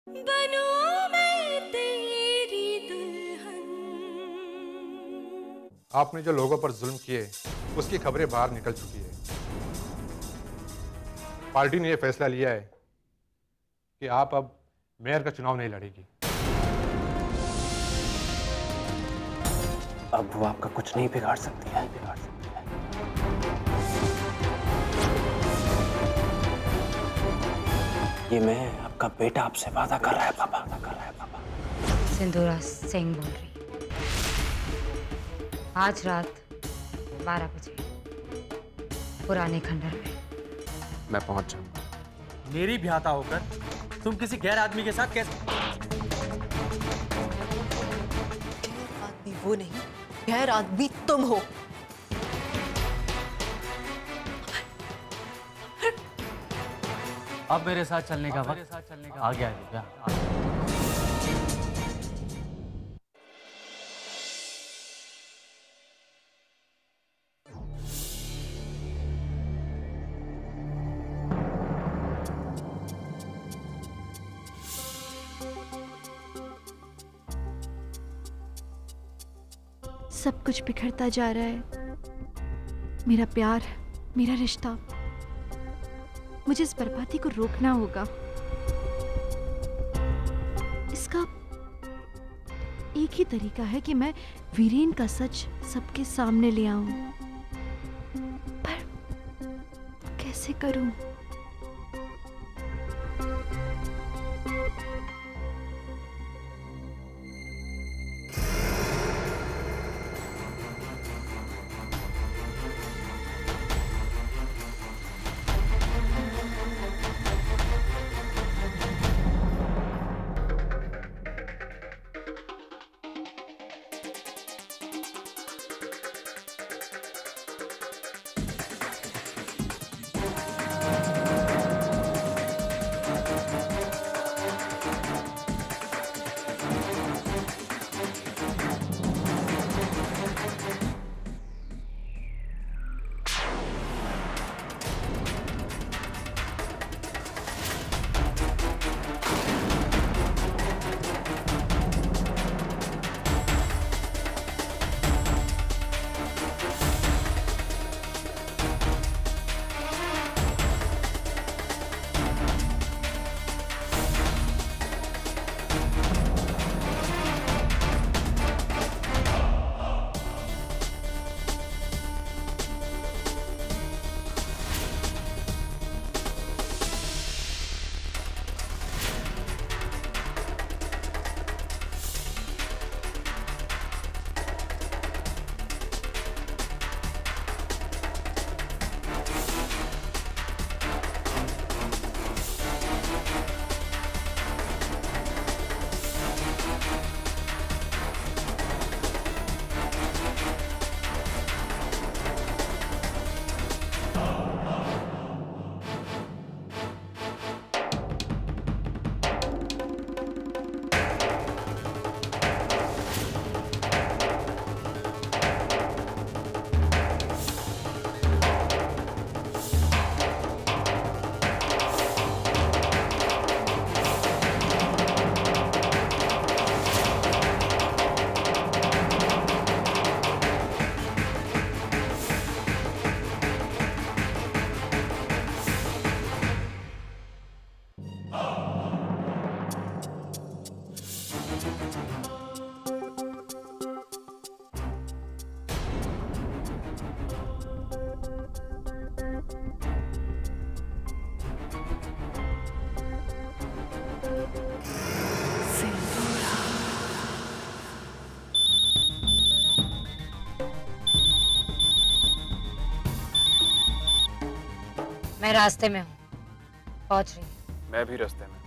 बनूं मैं तेरी दुल्हन। आपने जो लोगों पर जुल्म किए उसकी खबरें बाहर निकल चुकी है। पार्टी ने यह फैसला लिया है कि आप अब मेयर का चुनाव नहीं लड़ेगी। अब वो आपका कुछ नहीं बिगाड़ सकती है। ये मैं आपका बेटा आपसे वादा कर रहा है पापा। सिंदूरा सिंह बोल रही। आज रात 12 बजे पुराने खंडर में मैं पहुंच जाऊंगा। मेरी भ्याता होकर तुम किसी गैर आदमी के साथ कैसे? गैर आदमी वो नहीं, गैर आदमी तुम हो। अब मेरे साथ चलने का वक्त आ गया दिव्या। सब कुछ बिखरता जा रहा है। मेरा प्यार, मेरा रिश्ता। मुझे इस बर्बादी को रोकना होगा। इसका एक ही तरीका है कि मैं वीरेन का सच सबके सामने ले आऊं। पर कैसे करूं? मैं रास्ते में हूँ, पहुंच रही हूँ। मैं भी रास्ते में।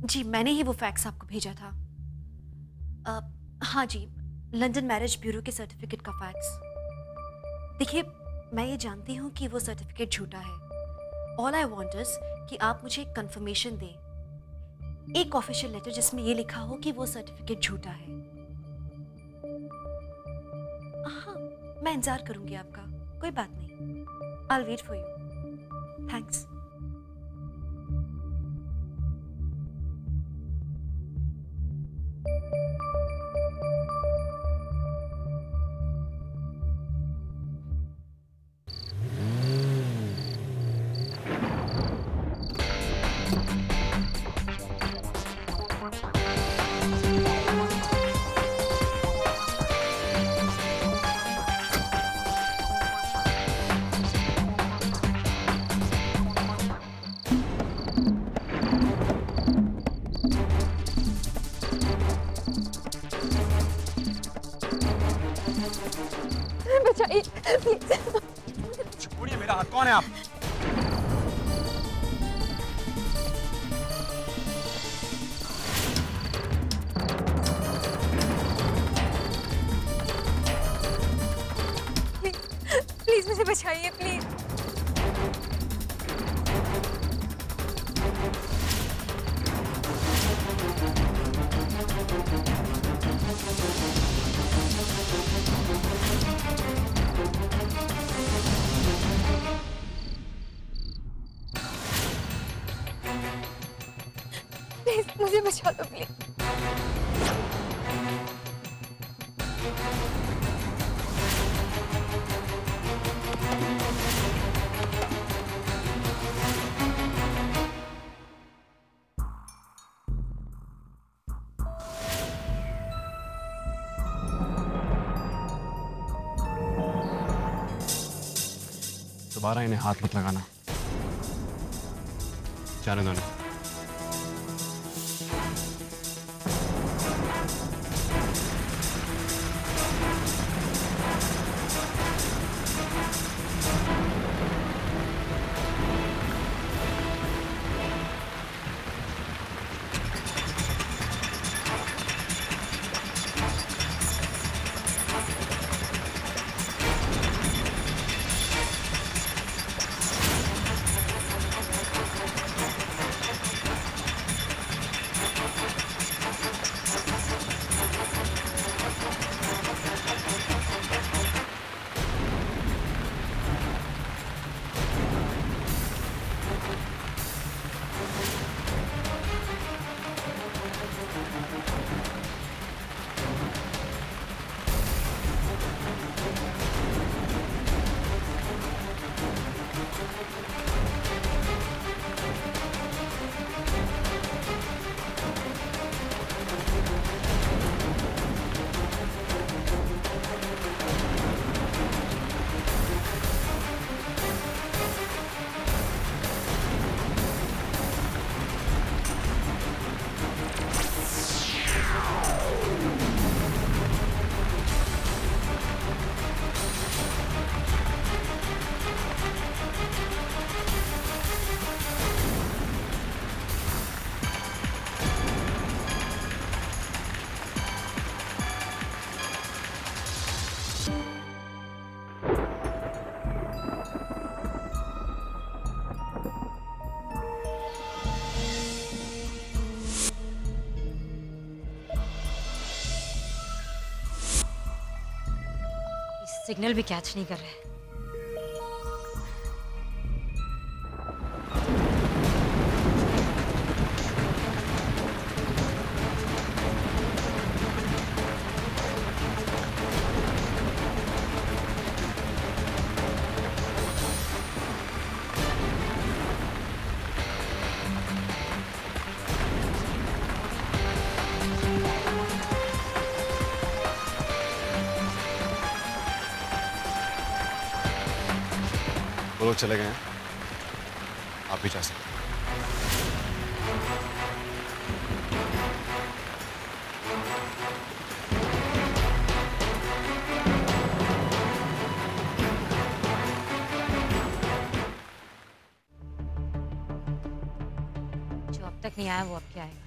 जी मैंने ही वो फैक्स आपको भेजा था। हाँ जी, लंदन मैरिज ब्यूरो के सर्टिफिकेट का फैक्स। देखिए मैं ये जानती हूँ कि वो सर्टिफिकेट झूठा है। ऑल आई वांट इज कि आप मुझे एक कंफर्मेशन दें, एक ऑफिशियल लेटर जिसमें ये लिखा हो कि वो सर्टिफिकेट झूठा है। हाँ मैं इंतजार करूंगी आपका, कोई बात नहीं। I will wait for you. Thanks. बचाइए छोड़िए मेरा हाथ, कौन है आप? प्लीज मुझे बचाइए प्लीज। प्लीज मुझे बचा दो प्लीज। दोबारा इन्हें हाथ मत लगाना, जाने दो इन्हें। सिग्नल भी कैच नहीं कर रहे। वो लोग चले गए हैं, आप भी जा सकते हैं। जो अब तक नहीं आया, वो अब क्या आएगा।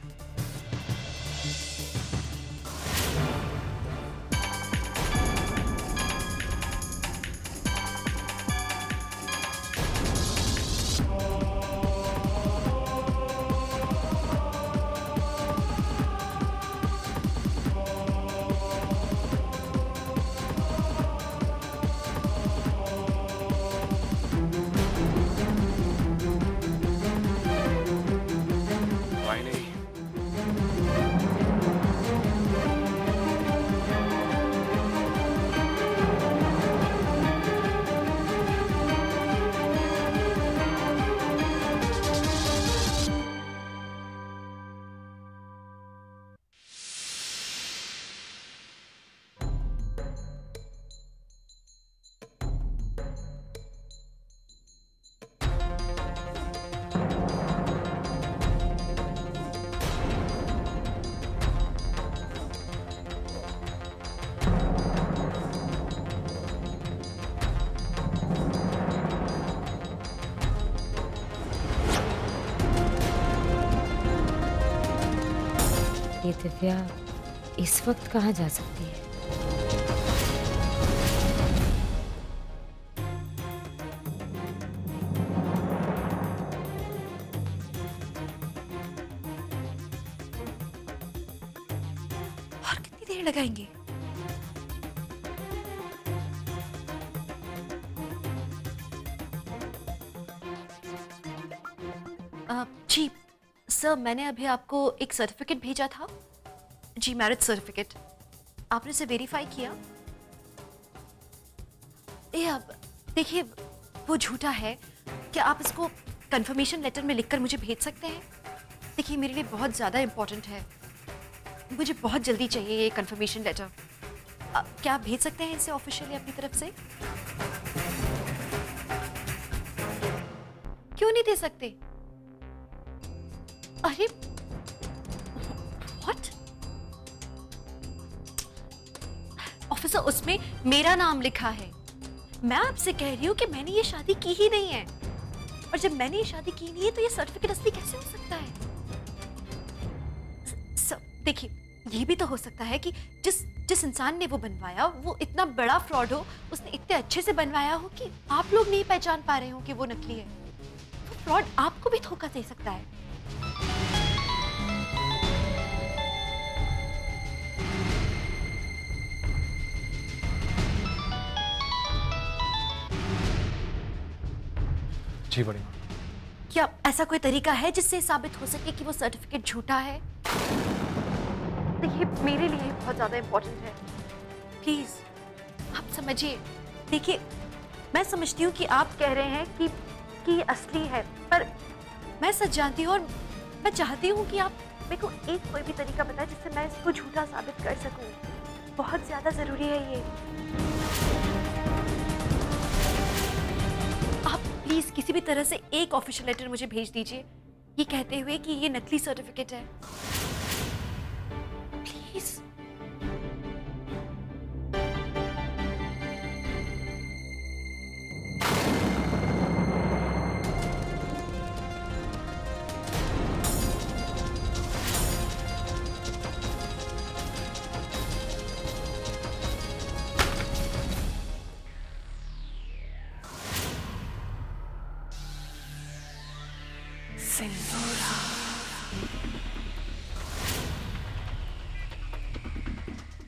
ये दिव्या इस वक्त कहाँ जा सकती है? और कितनी देर लगाएंगे? जी सर, मैंने अभी आपको एक सर्टिफिकेट भेजा था। जी, मैरिज सर्टिफिकेट। आपने इसे वेरीफाई किया? ये अब देखिए, वो झूठा है। क्या आप इसको कंफर्मेशन लेटर में लिखकर मुझे भेज सकते हैं? देखिए, मेरे लिए बहुत ज़्यादा इम्पोर्टेंट है, मुझे बहुत जल्दी चाहिए ये कंफर्मेशन लेटर। क्या आप भेज सकते हैं इसे ऑफिशियली अपनी तरफ से? क्यों नहीं दे सकते? अरे व्हाट? ऑफिसर, उसमें मेरा नाम लिखा है। मैं आपसे कह रही हूँ कि मैंने ये शादी की ही नहीं है, और जब मैंने ये शादी की नहीं है तो ये सर्टिफिकेट असली कैसे हो सकता है? देखिए, ये भी तो हो सकता है कि जिस इंसान ने वो बनवाया वो इतना बड़ा फ्रॉड हो, उसने इतने अच्छे से बनवाया हो कि आप लोग नहीं पहचान पा रहे हो कि वो नकली है। वो फ्रॉड आपको भी धोखा दे सकता है। जी बड़ी माँ। क्या ऐसा कोई तरीका है जिससे साबित हो सके कि वो सर्टिफिकेट झूठा है? देखिए, मेरे लिए बहुत ज्यादा इम्पोर्टेंट है। प्लीज आप समझिए। देखिए, मैं समझती हूँ कि आप कह रहे हैं कि ये असली है, पर मैं सच जानती हूँ और मैं चाहती हूँ कि आप मेरे को एक कोई भी तरीका बताएं जिससे मैं इसको झूठा साबित कर सकूँ। बहुत ज्यादा जरूरी है ये। आप प्लीज किसी भी तरह से एक ऑफिशियल लेटर मुझे भेज दीजिए, ये कहते हुए कि ये नकली सर्टिफिकेट है। प्लीज।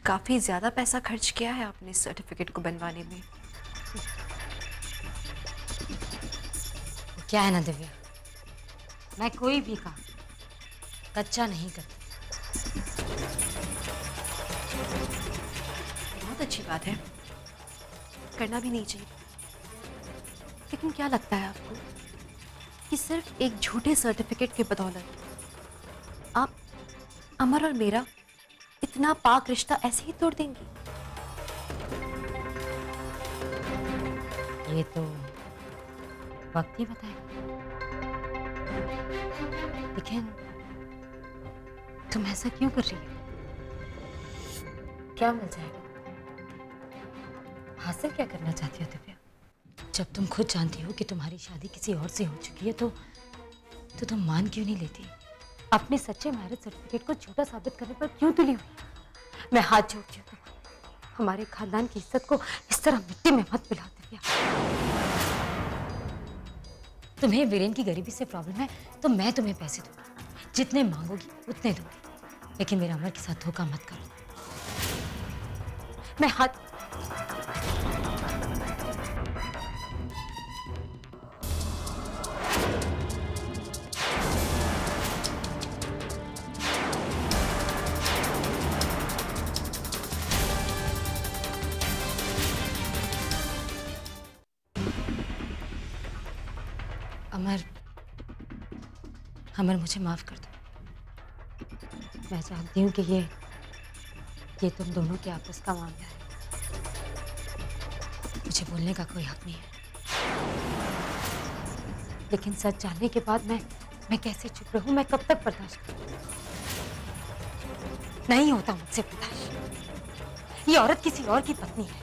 काफी ज्यादा पैसा खर्च किया है आपने इस सर्टिफिकेट को बनवाने में। क्या है ना दिव्या, मैं कोई भी काम कच्चा नहीं करती। बहुत अच्छी बात है, करना भी नहीं चाहिए। लेकिन क्या लगता है आपको कि सिर्फ एक झूठे सर्टिफिकेट के बदौलत आप अमर और मेरा इतना पाक रिश्ता ऐसे ही तोड़ देंगी? ये तो वक्त ही बताएगा। लेकिन तुम ऐसा क्यों कर रही हो? क्या मिल जाएगा? हासिल क्या करना चाहती हो दिव्या? जब तुम खुद जानती हो कि तुम्हारी शादी किसी और से हो चुकी है तो तुम मान क्यों नहीं लेती? अपने सच्चे मैरिज सर्टिफिकेट को झूठा साबित करने पर क्यों तुली हुई? मैं हाथ जोड़ती हूँ हमारे खानदान की इज्जत को इस तरह मिट्टी में मत मिला दिया। तुम्हें वीरेन की गरीबी से प्रॉब्लम है तो मैं तुम्हें पैसे दूंगी, जितने मांगोगी उतने दूंगी, लेकिन मेरे अमर के साथ धोखा मत करो। मैं हाथ अमर मुझे माफ कर दो। मैं जानती हूँ कि ये तुम दोनों के आपस का मामला है, मुझे बोलने का कोई हक नहीं है, लेकिन सच जानने के बाद मैं कैसे चुप रहूं? मैं कब तक बर्दाश्त करूं? नहीं होता मुझसे बर्दाश्त। ये औरत किसी और की पत्नी है,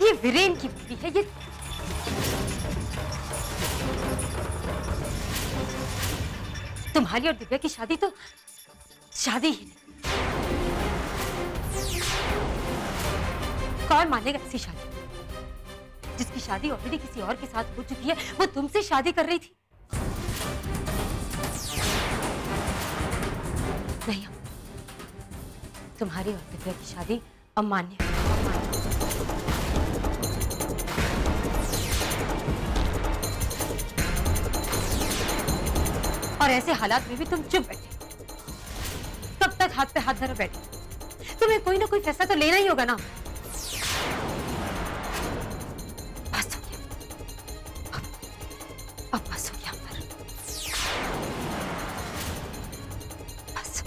ये वीरेन की बीवी है, ये तुम्हारी और दिव्या की शादी तो शादी ही नहीं। कौन मानेगा ऐसी शादी? जिसकी शादी ऑलरेडी किसी और के साथ हो चुकी है, वो तुमसे शादी कर रही थी। नहीं, तुम्हारी और दिव्या की शादी अमान्य है। और ऐसे हालात में भी तुम चुप बैठे, कब तक हाथ पे हाथ धरे बैठे? तुम्हें कोई ना कोई फैसला तो लेना ही होगा ना। बस हो गया, अब बस हो गया अमर, बस।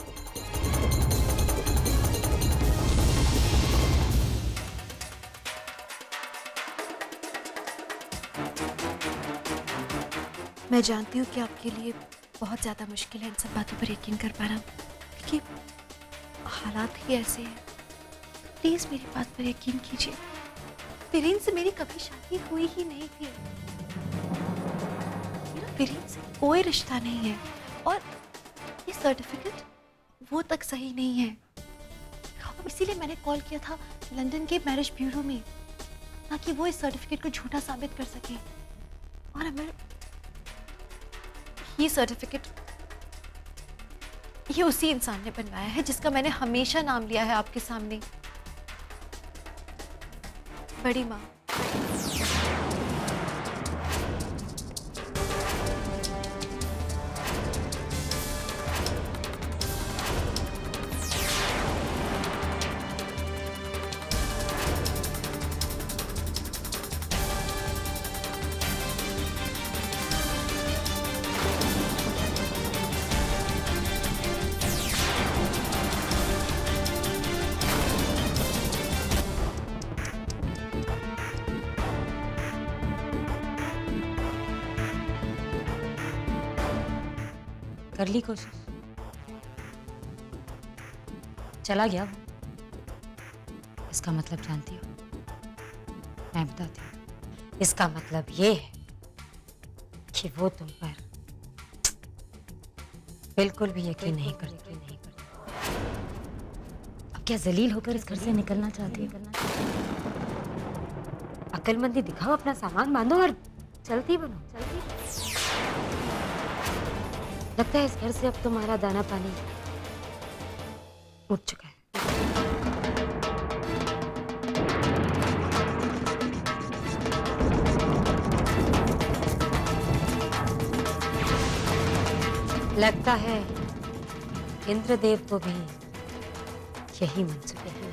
मैं जानती हूँ कि आपके लिए बहुत ज़्यादा मुश्किल है इन सब बातों पर यकीन कर पाना, क्योंकि हालात ही ऐसे हैं। प्लीज़ मेरी बात पर यकीन कीजिए। वीरेन से मेरी कभी शादी हुई ही नहीं थी, मेरा वीरेन से कोई रिश्ता नहीं है, और ये सर्टिफिकेट वो तक सही नहीं है। अब इसीलिए मैंने कॉल किया था लंदन के मैरिज ब्यूरो में, ताकि वो इस सर्टिफिकेट को झूठा साबित कर सके। और अमर, ये सर्टिफिकेट ये उसी इंसान ने बनवाया है जिसका मैंने हमेशा नाम लिया है आपके सामने, बड़ी माँ। कर ली कोशिश, चला गया वो। इसका मतलब जानती हो? मैं बताती हूँ। इसका मतलब ये है कि वो तुम पर बिल्कुल भी यकीन नहीं करती। अब क्या जलील होकर इस घर से निकलना चाहती है? अक्लमंदी दिखाओ, अपना सामान बांधो और चलती बनो। लगता है इस घर से अब तुम्हारा दाना पानी उठ चुका है। लगता है इंद्रदेव को भी यही मंजूर है।